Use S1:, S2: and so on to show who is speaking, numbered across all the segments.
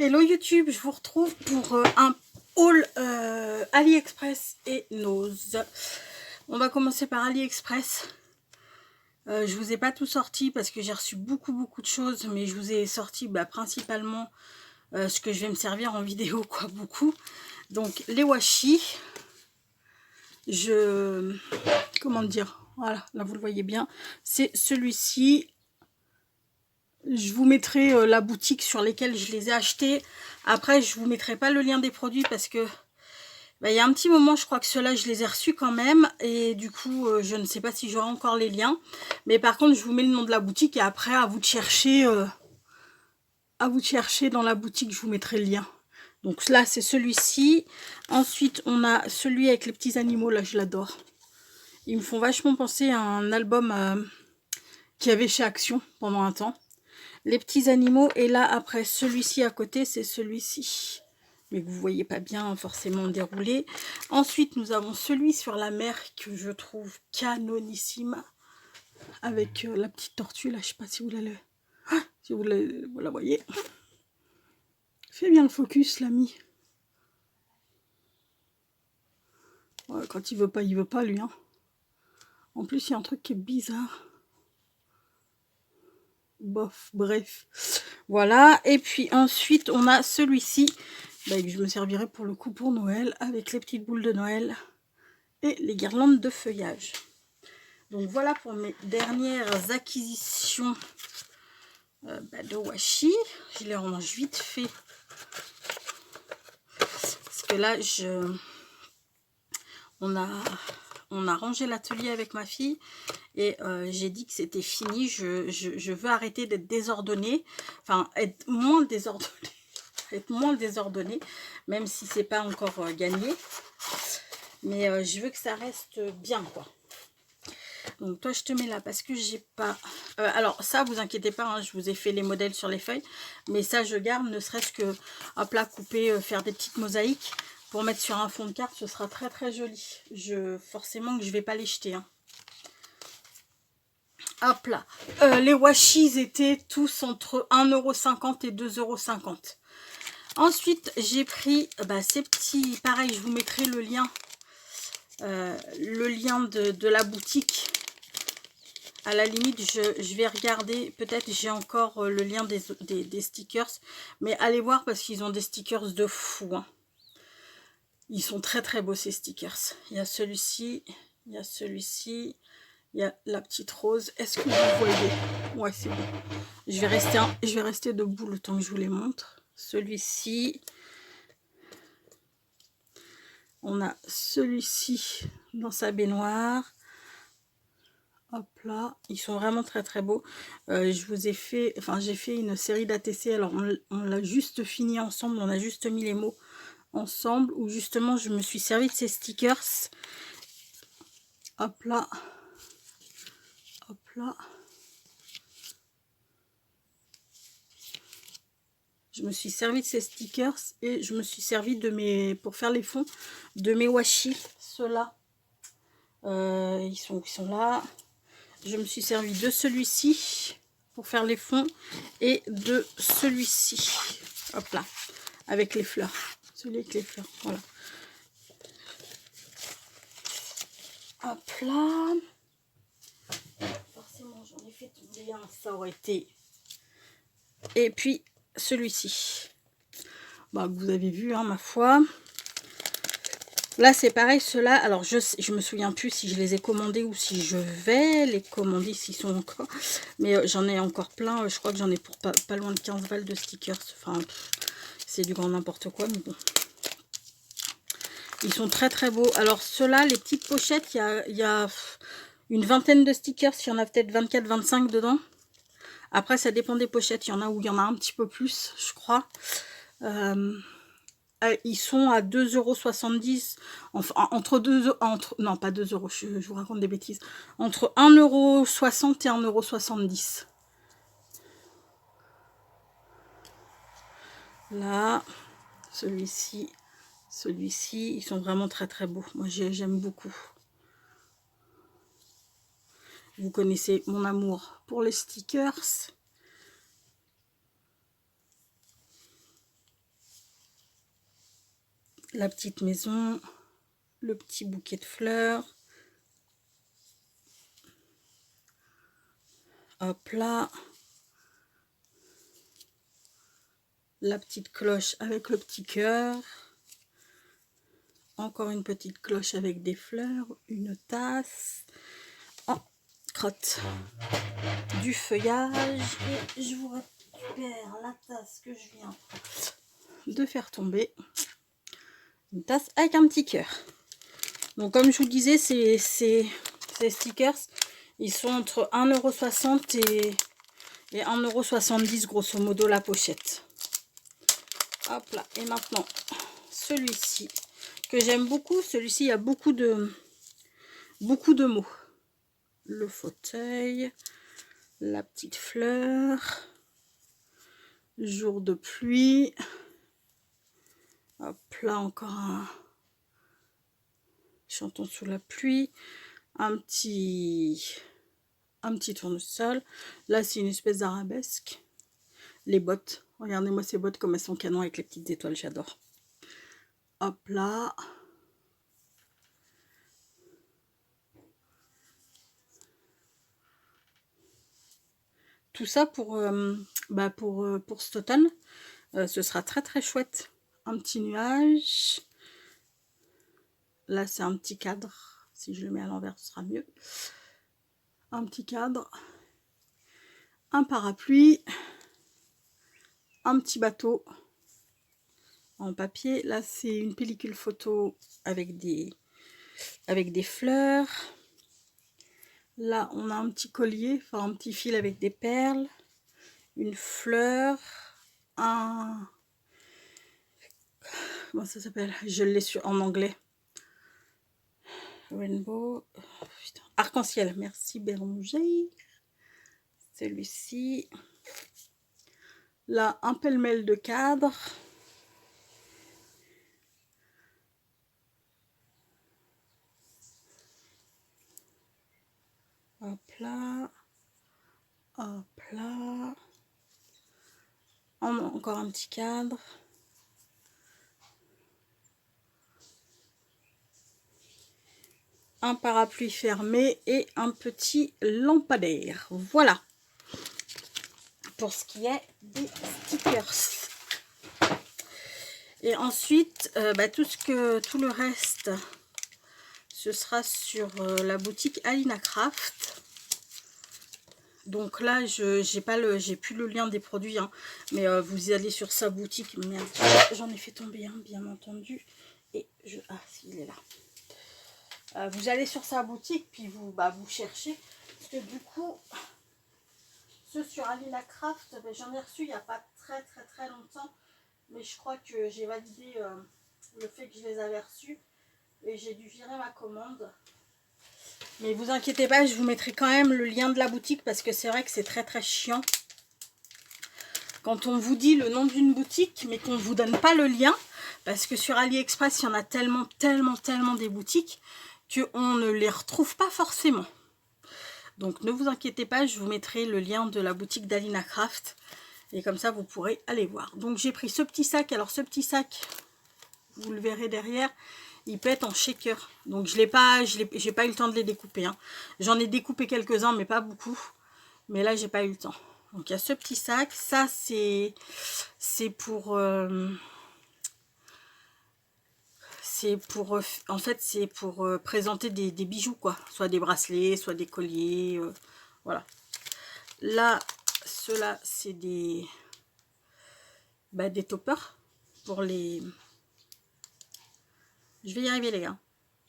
S1: Hello YouTube, je vous retrouve pour un haul AliExpress et Nose. On va commencer par AliExpress. Je vous ai pas tout sorti parce que j'ai reçu beaucoup de choses, mais je vous ai sorti principalement ce que je vais me servir en vidéo, quoi, beaucoup. Donc les washi, comment dire, voilà, là vous le voyez bien, c'est celui-ci. Je vous mettrai la boutique sur lesquelles je les ai achetés. Après, je vous mettrai pas le lien des produits parce que il y a un petit moment, je crois que ceux-là, je les ai reçus quand même. Et du coup, je ne sais pas si j'aurai encore les liens. Mais par contre, je vous mets le nom de la boutique et après, à vous de chercher, dans la boutique, je vous mettrai le lien. Donc là, c'est celui-ci. Ensuite, on a celui avec les petits animaux. Là, je l'adore. Ils me font vachement penser à un album qu'il y avait chez Action pendant un temps. Les petits animaux, et là après celui-ci à côté, c'est celui-ci, mais que vous voyez pas bien forcément déroulé. Ensuite nous avons celui sur la mer que je trouve canonissime, avec la petite tortue là, je sais pas si vous vous la voyez. Fais bien le focus l'ami. Ouais, quand il veut pas lui, hein. En plus il y a un truc qui est bizarre. Bof, bref. Voilà, et puis ensuite on a celui-ci que je me servirai pour le coup pour Noël, avec les petites boules de Noël et les guirlandes de feuillage. Donc voilà pour mes dernières acquisitions de washi. Je les range vite fait parce que là on a rangé l'atelier avec ma fille et j'ai dit que c'était fini. Je veux arrêter d'être désordonnée, enfin être moins désordonnée, même si c'est pas encore gagné, mais je veux que ça reste bien, quoi. Donc toi je te mets là parce que j'ai pas alors ça vous inquiétez pas, hein, je vous ai fait les modèles sur les feuilles, mais ça je garde, ne serait-ce que hop là, couper, faire des petites mosaïques pour mettre sur un fond de carte, ce sera très joli. Forcément que je vais pas les jeter, hein. Hop là, les washis étaient tous entre 1,50 € et 2,50 €. Ensuite j'ai pris ces petits, pareil je vous mettrai le lien de la boutique. À la limite je vais regarder, peut-être j'ai encore le lien des stickers, mais allez voir parce qu'ils ont des stickers de fou, hein. Ils sont très beaux ces stickers. Il y a celui-ci, il y a celui-ci, il y a la petite rose. Est-ce que vous voyez? Ouais, c'est bon. Je vais rester debout le temps que je vous les montre. Celui-ci, on a celui-ci dans sa baignoire. Hop là, ils sont vraiment très beaux. Je vous ai fait, j'ai fait une série d'ATC. Alors on l'a juste fini ensemble, on a juste mis les mots ensemble, où justement je me suis servi de ces stickers. Hop là, hop là. Je me suis servi de ces stickers et je me suis servi pour faire les fonds de mes washi. Ceux-là, ils sont là. Je me suis servi de celui-ci pour faire les fonds et de celui-ci. Hop là, avec les fleurs. Celui avec les fleurs, voilà. Hop là. Forcément, j'en ai fait tomber un, ça aurait été. Et puis celui-ci, que vous avez vu, hein, ma foi. Là c'est pareil, ceux-là, alors je me souviens plus si je les ai commandés ou si je vais les commander, s'ils sont encore, mais j'en ai encore plein. Je crois que j'en ai pour pas loin de 15 balles de stickers. Enfin c'est du grand n'importe quoi, mais bon, ils sont très beaux. Alors ceux-là, les petites pochettes, il y a une vingtaine de stickers, il y en a peut-être 24-25 dedans. Après ça dépend des pochettes, il y en a où il y en a un petit peu plus, je crois. Ils sont à 2,70 €, enfin non pas 2 €, je vous raconte des bêtises, entre 1,60 € et 1,70 €. Là, celui-ci, ils sont vraiment très beaux. Moi j'aime beaucoup. Vous connaissez mon amour pour les stickers. la petite maison, le petit bouquet de fleurs. Hop là. La petite cloche avec le petit cœur. Encore une petite cloche avec des fleurs. Une tasse. En crotte. Du feuillage. Et je vous récupère la tasse que je viens de faire tomber. Une tasse avec un petit cœur. Donc comme je vous disais, ces stickers, ils sont entre 1,60 € et 1,70 € grosso modo la pochette. Hop là, et maintenant celui-ci que j'aime beaucoup. Celui-ci, il y a beaucoup de mots. Le fauteuil, la petite fleur, jour de pluie. Hop là, encore un chanton sous la pluie, un petit tournesol. Là, c'est une espèce d'arabesque. Les bottes, regardez-moi ces bottes comme elles sont canon avec les petites étoiles, j'adore. Hop là. Tout ça pour cet automne. Ce sera très très chouette. Un petit nuage. Là, c'est un petit cadre. Si je le mets à l'envers, ce sera mieux. Un petit cadre. Un parapluie. Un petit bateau en papier. Là, c'est une pellicule photo avec des fleurs. Là, on a un petit collier, enfin un petit fil avec des perles. Une fleur. Comment ça s'appelle? Je l'ai en anglais. Rainbow. Arc-en-ciel. Merci Bérangère. Celui-ci. Là, un pêle-mêle de cadres. Hop là. Hop là. Encore un petit cadre. Un parapluie fermé et un petit lampadaire. Voilà. Pour ce qui est des stickers. Et ensuite, tout le reste, ce sera sur la boutique Alina Craft. Donc là, j'ai plus le lien des produits, hein, mais vous y allez sur sa boutique. Merde, j'en ai fait tomber un, bien entendu. Et ah, il est là. Vous allez sur sa boutique, puis vous cherchez. Parce que du coup, ceux sur Alina Craft, j'en ai reçu il n'y a pas très longtemps. Mais je crois que j'ai validé le fait que je les avais reçus. Et j'ai dû virer ma commande. Mais vous inquiétez pas, je vous mettrai quand même le lien de la boutique. Parce que c'est vrai que c'est très chiant. Quand on vous dit le nom d'une boutique, mais qu'on ne vous donne pas le lien. Parce que sur AliExpress, il y en a tellement des boutiques qu'on ne les retrouve pas forcément. Donc ne vous inquiétez pas, je vous mettrai le lien de la boutique d'Alina Craft. Et comme ça, vous pourrez aller voir. Donc j'ai pris ce petit sac. Alors ce petit sac, vous le verrez derrière, il peut être en shaker. Donc j'ai pas eu le temps de les découper. Hein. J'en ai découpé quelques-uns, mais pas beaucoup. Mais là, j'ai pas eu le temps. Donc il y a ce petit sac. Ça, c'est pour... en fait, c'est pour présenter des bijoux, quoi. Soit des bracelets, soit des colliers. Voilà. Là, ceux-là, c'est des toppers pour les... Je vais y arriver, les gars.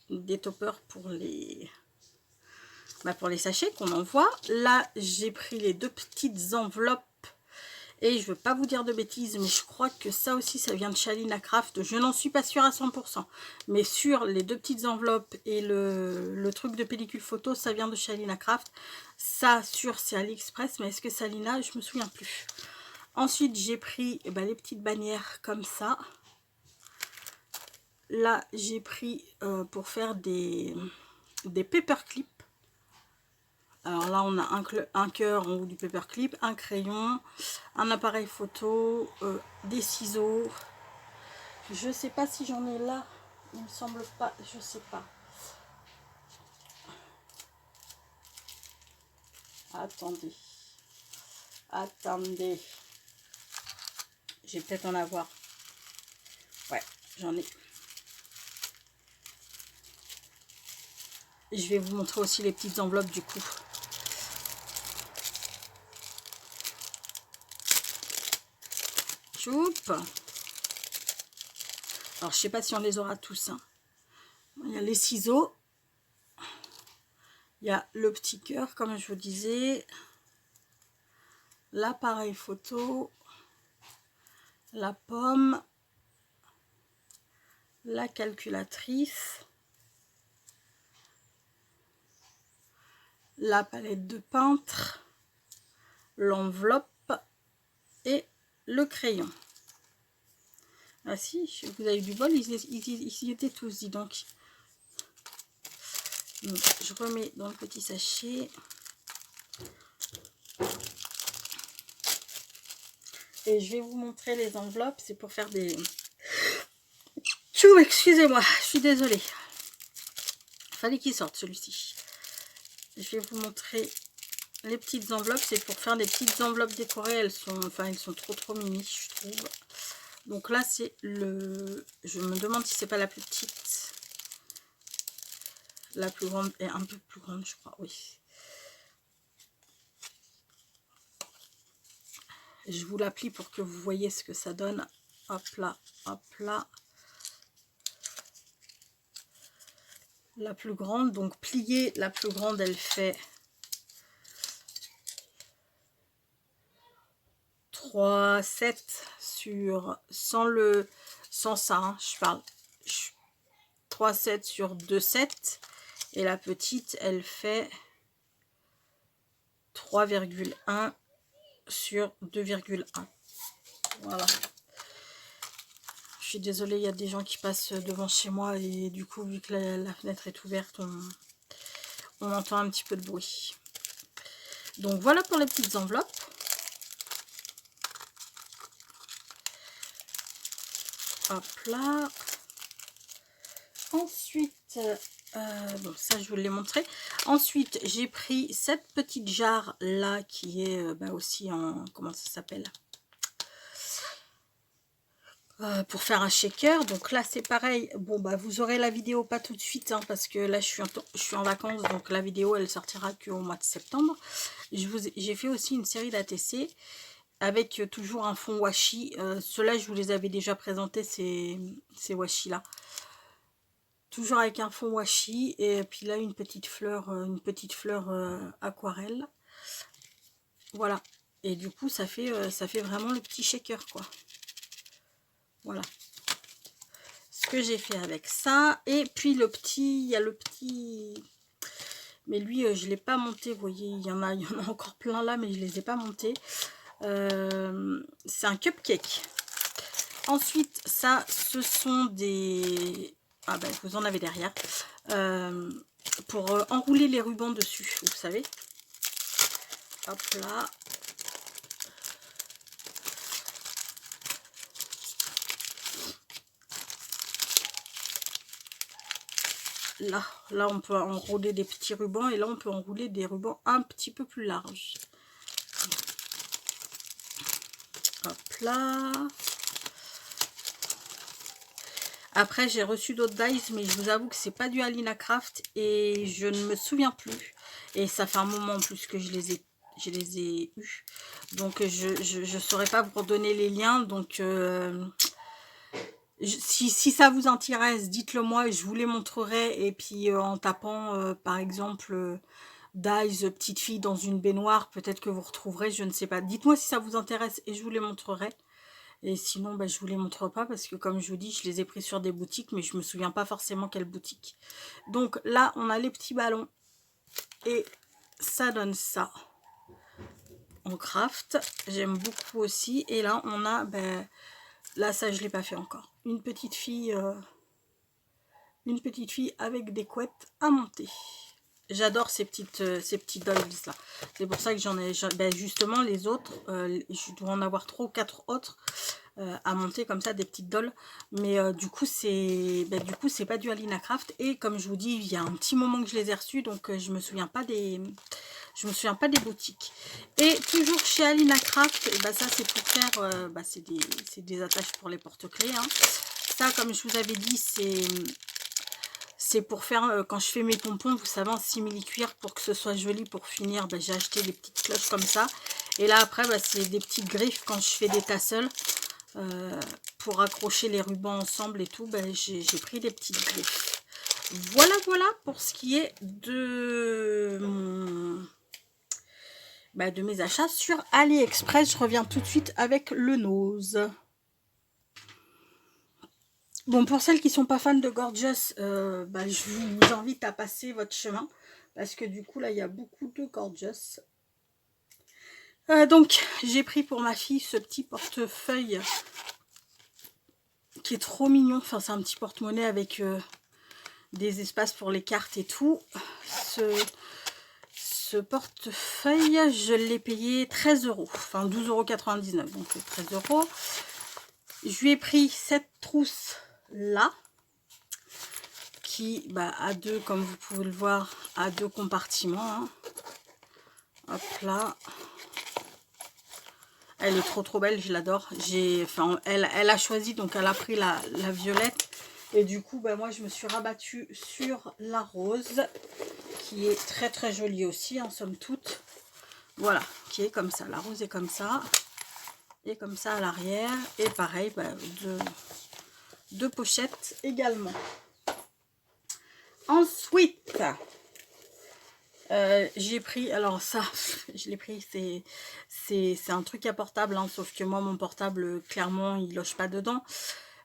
S1: Des toppers pour les... pour les sachets qu'on envoie. Là, j'ai pris les deux petites enveloppes. Et je ne veux pas vous dire de bêtises, mais je crois que ça aussi, ça vient de chez Alina Craft. Je n'en suis pas sûre à 100%. Mais sur les deux petites enveloppes et le truc de pellicule photo, ça vient de chez Alina Craft. Ça, c'est AliExpress, mais est-ce que c'est Alina? Je me souviens plus. Ensuite, j'ai pris les petites bannières comme ça. Là, j'ai pris pour faire des paperclips. Alors là, on a un cœur en haut du paperclip, un crayon, un appareil photo, des ciseaux, Je sais pas si j'en ai là. Il me semble pas. Je sais pas. Attendez. Attendez. Je vais peut-être en avoir. Ouais, j'en ai. Je vais vous montrer aussi les petites enveloppes du coup. Choup. Alors, je sais pas si on les aura tous. Hein. Il y a les ciseaux. Il y a le petit cœur, comme je vous disais. L'appareil photo. La pomme. La calculatrice. La palette de peintre. L'enveloppe. Et le crayon. Ah si, vous avez du bol, ils y étaient tous, dis donc. Donc, je remets dans le petit sachet. Et je vais vous montrer les enveloppes. C'est pour faire des... Tchou, excusez-moi, je suis désolée. Fallait qu'il sorte celui-ci. Je vais vous montrer les petites enveloppes. C'est pour faire des petites enveloppes décorées. Elles sont trop mini, je trouve. Donc là, c'est le... Je me demande si c'est pas la plus petite. La plus grande est un peu plus grande, je crois, oui. Je vous la plie pour que vous voyez ce que ça donne. Hop là, hop là. La plus grande, donc pliée, la plus grande, elle fait 3,7 sur... Sans ça, hein, je parle. 3,7 sur 2,7. Et la petite, elle fait 3,1 sur 2,1. Voilà. Je suis désolée, il y a des gens qui passent devant chez moi et du coup, vu que la fenêtre est ouverte, on entend un petit peu de bruit. Donc voilà pour les petites enveloppes. Hop là. Ensuite, bon ça je vous l'ai montré. Ensuite, j'ai pris cette petite jarre là qui est aussi en... Comment ça s'appelle ? Pour faire un shaker. Donc là c'est pareil, bon vous aurez la vidéo pas tout de suite hein, parce que là je suis en vacances, donc la vidéo elle sortira qu'au mois de septembre. J'ai fait aussi une série d'ATC avec toujours un fond washi. Ceux-là je vous les avais déjà présentés, ces washi là, toujours avec un fond washi et puis là une petite fleur aquarelle. Voilà, et du coup ça fait vraiment le petit shaker quoi. Voilà ce que j'ai fait avec ça. Et puis il y a le petit, mais lui je l'ai pas monté, vous voyez, il y en a encore plein là, mais je les ai pas montés. C'est un cupcake. Ensuite ça, ce sont des... Ah ben vous en avez derrière. Pour enrouler les rubans dessus, vous savez. Hop là. Là, on peut enrouler des petits rubans et là, on peut enrouler des rubans un petit peu plus larges. Hop là. Après, j'ai reçu d'autres dies, mais je vous avoue que c'est pas du Alina Craft et je ne me souviens plus. Et ça fait un moment en plus que je les ai eus. Donc, je saurais pas vous redonner les liens. Donc, si ça vous intéresse, dites-le moi et je vous les montrerai. Et puis en tapant par exemple dies petite fille dans une baignoire, peut-être que vous retrouverez, je ne sais pas. Dites-moi si ça vous intéresse et je vous les montrerai. Et sinon je vous les montre pas parce que comme je vous dis, je les ai pris sur des boutiques, mais je me souviens pas forcément quelle boutique. Donc là on a les petits ballons et ça donne ça en craft. J'aime beaucoup aussi. Et là on a là, ça, je ne l'ai pas fait encore. Une petite fille avec des couettes à monter. J'adore ces petites dolls là. C'est pour ça que j'en ai... justement, les autres, je dois en avoir 3 ou 4 autres. à monter comme ça des petites dolls. Mais du coup, c'est pas du Alina Craft. Et comme je vous dis, il y a un petit moment que je les ai reçus, donc je me souviens pas des boutiques. Et toujours chez Alina Craft, et bah ça c'est pour faire, c'est des attaches pour les porte-clés. Hein. Ça, comme je vous avais dit, c'est pour faire, quand je fais mes pompons, vous savez, en simili-cuir, pour que ce soit joli pour finir, bah, j'ai acheté des petites cloches comme ça. Et là, après, bah, c'est des petites griffes quand je fais des tassels. Pour accrocher les rubans ensemble et tout, bah, j'ai pris des petites griffes. Voilà, voilà pour ce qui est de de mes achats sur AliExpress. Je reviens tout de suite avec le nose. Bon, pour celles qui sont pas fans de Gorgeous, je vous invite à passer votre chemin. Parce que du coup, là, il y a beaucoup de Gorgeous. Donc, j'ai pris pour ma fille ce petit portefeuille qui est trop mignon. Enfin, c'est un petit porte-monnaie avec des espaces pour les cartes et tout. Ce portefeuille, je l'ai payé 13 €. Enfin, 12,99 €. Donc, 13 €. Je lui ai pris cette trousse là qui a deux, comme vous pouvez le voir, à deux compartiments. Hein. Hop là, elle est trop belle, je l'adore. Elle a choisi, donc elle a pris la violette, et du coup moi je me suis rabattue sur la rose qui est très jolie aussi, en somme toute. Voilà, qui est comme ça, la rose est comme ça et comme ça à l'arrière, et pareil, deux pochettes également. Ensuite, j'ai pris, alors ça, je l'ai pris, c'est un truc à portable, hein, sauf que moi, mon portable, clairement, il loge pas dedans.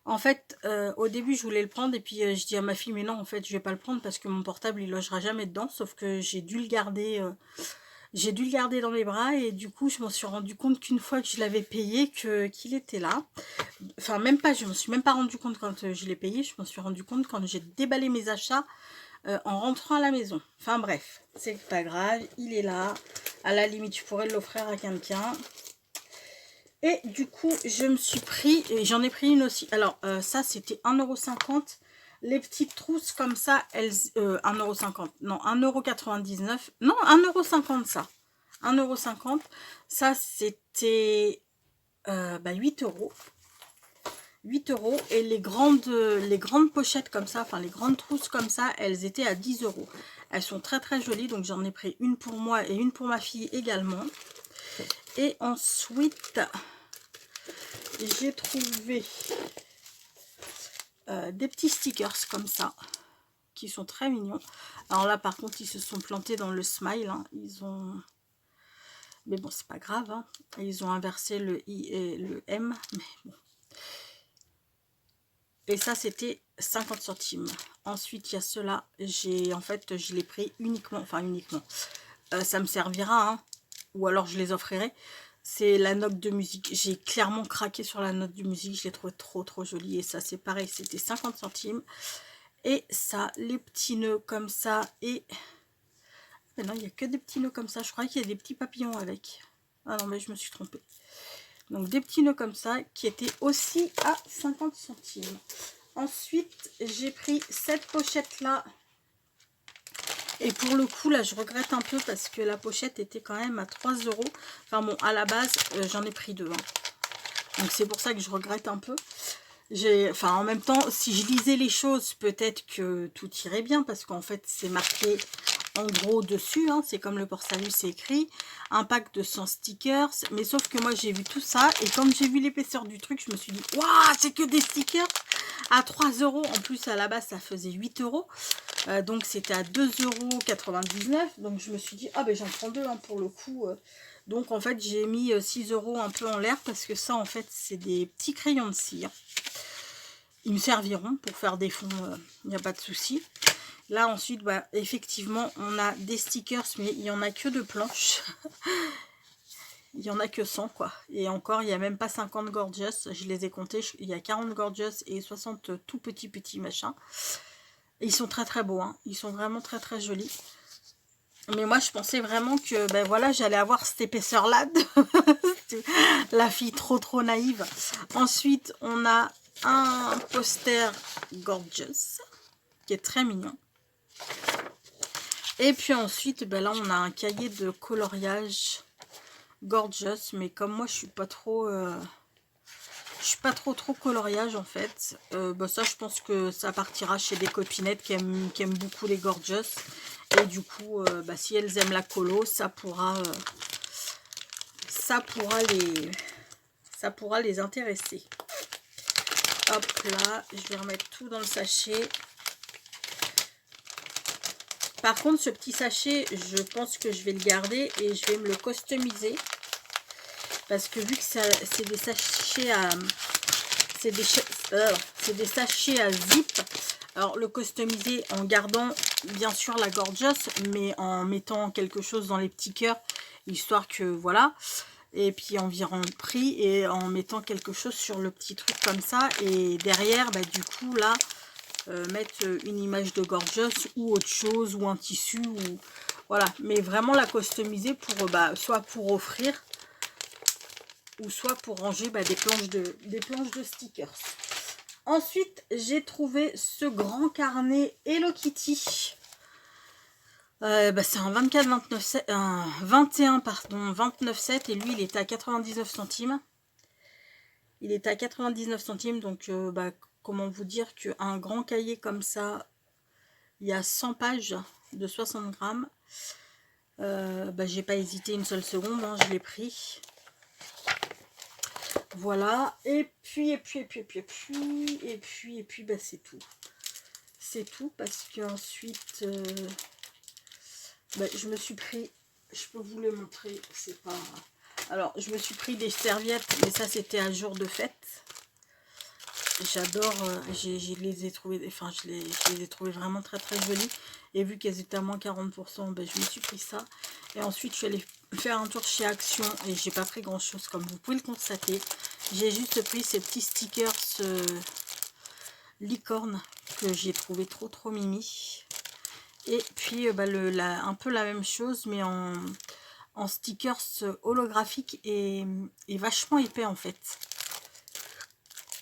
S1: En fait, au début, je voulais le prendre, et puis je dis à ma fille, mais non, en fait, je vais pas le prendre parce que mon portable, il logera jamais dedans, sauf que j'ai dû le garder dans mes bras, et du coup, je m'en suis rendu compte qu'une fois que je l'avais payé, qu'il était là. Enfin, même pas, je me suis même pas rendu compte quand je l'ai payé, je m'en suis rendu compte quand j'ai déballé mes achats, en rentrant à la maison. Enfin bref, c'est pas grave, il est là. À la limite, je pourrais l'offrir à quelqu'un. Et du coup, je me suis pris, et j'en ai pris une aussi. Alors, ça, c'était 1,50 €. Les petites trousses comme ça, elles... 1,50 €, non, 1,99 €. Non, 1,50 € ça. 1,50 €. Ça, c'était 8 €. 8 €, et les grandes pochettes comme ça, enfin les grandes trousses comme ça, elles étaient à 10 €. Elles sont très jolies, donc j'en ai pris une pour moi et une pour ma fille également. Et ensuite, j'ai trouvé des petits stickers comme ça, qui sont très mignons. Alors là, par contre, ils se sont plantés dans le smile, hein. Ils ont... Mais bon, c'est pas grave, hein. Ils ont inversé le I et le M, mais bon. Et ça, c'était 50 centimes. Ensuite, il y a ceux-là. En fait, je l'ai pris uniquement. Enfin, uniquement. Ça me servira, hein. Ou alors, je les offrirai. C'est la note de musique. J'ai clairement craqué sur la note de musique. Je l'ai trouvé trop jolie. Et ça, c'est pareil. C'était 50 centimes. Et ça, les petits nœuds comme ça. Et... Mais non, il n'y a que des petits nœuds comme ça. Je croyais qu'il y a des petits papillons avec. Ah non, mais je me suis trompée. Donc des petits nœuds comme ça qui étaient aussi à 50 centimes. Ensuite, j'ai pris cette pochette là. Et pour le coup, là, je regrette un peu parce que la pochette était quand même à 3 €. Enfin bon, à la base, j'en ai pris deux. Hein. Donc c'est pour ça que je regrette un peu. Enfin, en même temps, si je lisais les choses, peut-être que tout irait bien, parce qu'en fait, c'est marqué en gros dessus, hein, c'est comme le port-salut, c'est écrit, un pack de 100 stickers, mais sauf que moi, j'ai vu tout ça, et quand j'ai vu l'épaisseur du truc, je me suis dit, waouh, c'est que des stickers à 3 €, en plus, à la base, ça faisait 8 €, donc c'était à 2,99 €, donc je me suis dit, ah ben j'en prends deux, hein, pour le coup, donc en fait, j'ai mis 6 € un peu en l'air, parce que ça, en fait, c'est des petits crayons de cire. Ils me serviront pour faire des fonds, il n'y a pas de souci. Là, ensuite, effectivement, on a des stickers, mais il n'y en a que de planches. Il n'y en a que 100, quoi. Et encore, il n'y a même pas 50 Gorgeous. Je les ai comptés. Il y a 40 Gorgeous et 60 tout petits machins. Et ils sont très beaux. Hein. Ils sont vraiment très jolis. Mais moi, je pensais vraiment que ben voilà, j'allais avoir cette épaisseur-là. La fille trop naïve. Ensuite, on a un poster Gorgeous, qui est très mignon. Et puis ensuite, ben là, on a un cahier de coloriage Gorgeous. Mais comme moi, je suis pas trop... trop coloriage en fait. Bah ça, je pense que ça partira chez des copinettes qui aiment beaucoup les Gorgeous. Et du coup, bah, si elles aiment la colo, ça pourra les intéresser. Hop là, je vais remettre tout dans le sachet. Par contre, ce petit sachet, je pense que je vais le garder et je vais me le customiser. Parce que vu que c'est des sachets à... C'est des sachets à zip. Alors, le customiser en gardant, bien sûr, la Gorgeous, mais en mettant quelque chose dans les petits cœurs, histoire que, voilà. Et puis, environ le prix, et en mettant quelque chose sur le petit truc comme ça. Et derrière, bah, du coup, là, mettre une image de Gorgeous ou autre chose, ou un tissu, ou... Voilà. Mais vraiment la customiser pour, bah, soit pour offrir, ou soit pour ranger bah, des planches de stickers. Ensuite, j'ai trouvé ce grand carnet Hello Kitty. Bah, c'est un 24-29, un 21, pardon, 29,7 et lui, il était à 99 centimes. Il était à 99 centimes, donc bah, comment vous dire qu'un grand cahier comme ça, il y a 100 pages de 60 grammes. Bah, j'ai pas hésité une seule seconde, hein, je l'ai pris. Voilà, et puis, bah, c'est tout. C'est tout parce qu'ensuite, bah, je me suis pris, je peux vous le montrer, c'est pas... Alors, je me suis pris des serviettes, mais ça, c'était un jour de fête. J'adore, je les ai trouvées, enfin, je les ai trouvées vraiment très jolies. Et vu qu'elles étaient à moins 40%, ben, je me suis pris ça. Et ensuite, je suis allée faire un tour chez Action et j'ai pas pris grand chose, comme vous pouvez le constater. J'ai juste pris ces petits stickers licorne que j'ai trouvé trop mimi. Et puis, bah, un peu la même chose, mais en stickers holographiques et vachement épais en fait.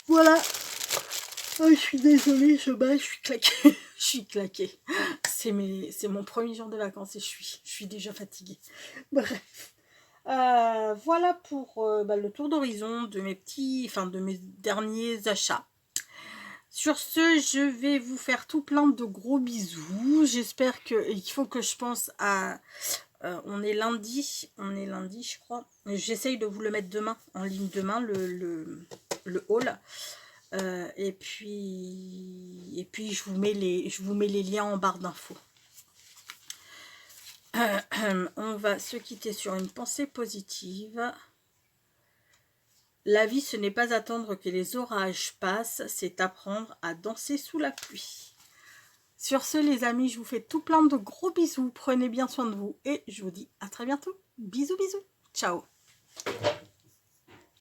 S1: Voilà. Oh, je suis désolée, je suis claquée. Je suis claquée. C'est mon premier jour de vacances et je suis déjà fatiguée. Bref. Voilà pour bah, le tour d'horizon de de mes derniers achats. Sur ce, je vais vous faire tout plein de gros bisous. J'espère qu'il faut que je pense à... on est lundi, je crois. J'essaye de vous le mettre demain, en ligne demain, le haul. Et puis je vous mets les liens en barre d'infos. On va se quitter sur une pensée positive. La vie, ce n'est pas attendre que les orages passent, c'est apprendre à danser sous la pluie. Sur ce, les amis, je vous fais tout plein de gros bisous. Prenez bien soin de vous et je vous dis à très bientôt. Bisous, bisous. Ciao.